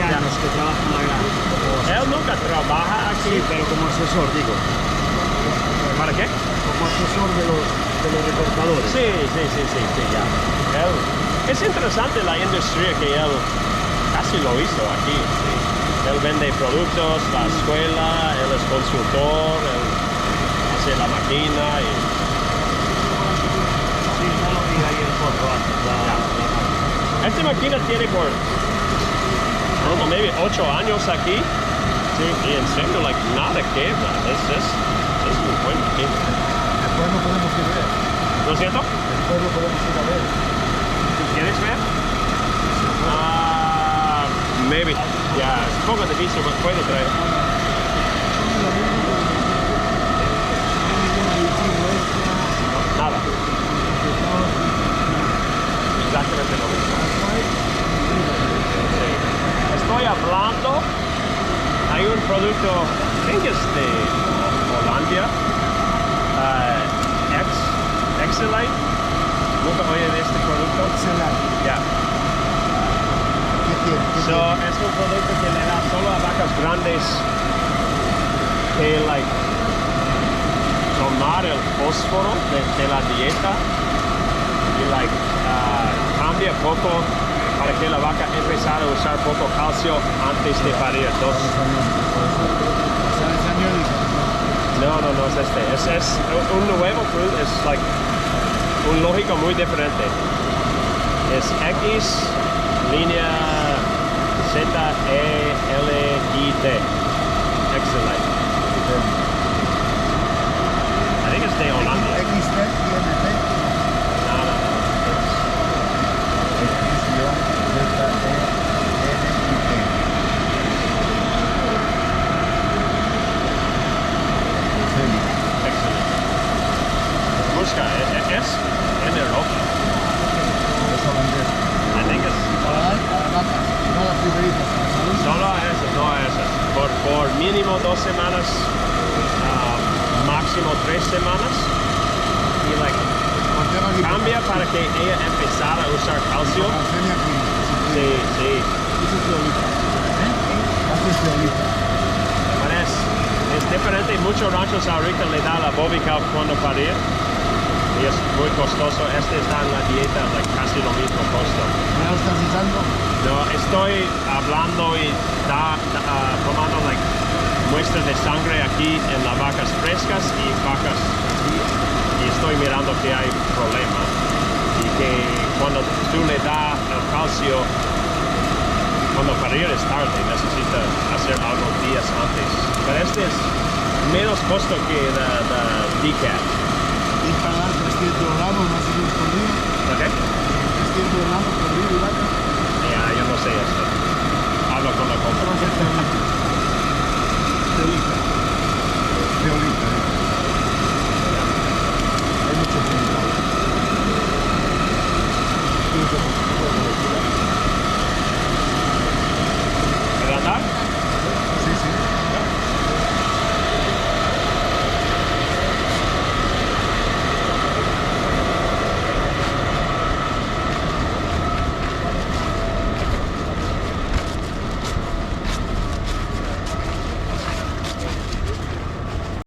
hace años que trabaja en la granja. Él nunca trabaja aquí. Sí, pero como asesor, digo. ¿Para qué? Como asesor de los recortadores. Sí, ya. Es interesante la industria que él casi lo hizo aquí. Sí. Él vende productos, la escuela, él es consultor, él hace la máquina y... Sí, ya lo vi ahí en foto antes. Esta máquina tiene por, maybe 8 años aquí. Sí. Y en serio, nada quebra. Es muy buen máquina. Después no podemos ir a ver. ¿Lo siento? Después lo podemos ir a ver. ¿Quieres ver? Maybe. Ya, es un poco difícil, pero puedo traer. Nada. Exactamente lo mismo. Sí. Estoy hablando. Hay un producto, creo que es de Holanda. Excelite. ¿Nunca oí de este producto? Excelente. Ya. ¿Qué tiene? Es un producto que le da solo a vacas grandes que tomar el fósforo de la dieta y cambia poco para que la vaca empezara a usar poco calcio antes de parir. No es este. Es un nuevo producto, es un lógico muy diferente. Es X línea Z-E-L-I-T. Excelente. I think it's de Holanda. XT, INT. No. Excelente. Busca, es en Europa. Es holandés. I think it's No las primeritas. solo no esas. Por mínimo 2 semanas, máximo 3 semanas. Y cambia para que ella empezara a usar calcio. Sí. Eso es teolita. Eso es teolita. Bueno, es diferente. Muchos ranchos ahorita le dan la bovical cuando parir. Y es muy costoso. Este está en la dieta, casi lo mismo costo. ¿Ya lo estás usando? No, estoy hablando y tomando muestras de sangre aquí en las vacas frescas y vacas y estoy mirando que hay problema y que cuando tú le das el calcio cuando parir es tarde, necesita hacer algo días antes. Pero este es menos costo que la DCAT. Y para dar 300 gramos más o menos por día. ¿Ok? 300 gramos por día y vaca. Ya, yo no sé esto. Hablo con la compra. Teolita. Teolita.